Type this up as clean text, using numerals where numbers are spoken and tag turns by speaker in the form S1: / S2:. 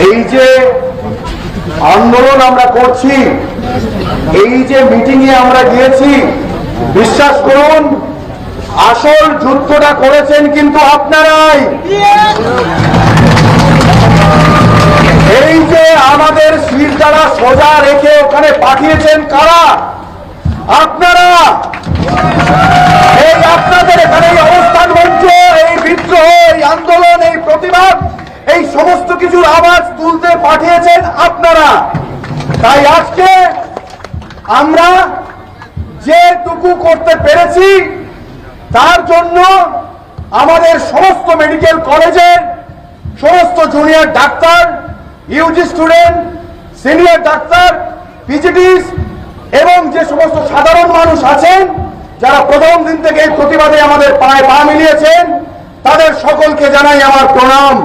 S1: এই যে আন্দোলন আমরা করছি, এই যে মিটিং এ আমরা গিয়েছি, বিশ্বাস করুন আসল যুদ্ধটা করেছেন কিন্তু আপনারাই। এই যে আমাদের শিরদাঁড়া সোজা রেখে ওখানে পাঠিয়েছেন কারা? আপনারা। এই আপনাদের এখানে এই অবস্থান মঞ্চ, এই বিদ্রোহ, এই আন্দোলন, এই প্রতিবাদ, এই সমস্ত কিছুর আওয়াজ তুলতে পাঠিয়েছেন আপনারা। তাই আজকে আমরা যেটুকু করতে পেরেছি তার জন্য আমাদের সমস্ত মেডিকেল কলেজের সমস্ত junior doctor, UG student, senior doctor, PGTs এবং যে সমস্ত সাধারণ মানুষ আছেন যারা প্রথম দিন থেকে এই প্রতিবাদে আমাদের পায়ে পা মিলিয়েছেন, তাদের সকলকে জানাই আমার প্রণাম।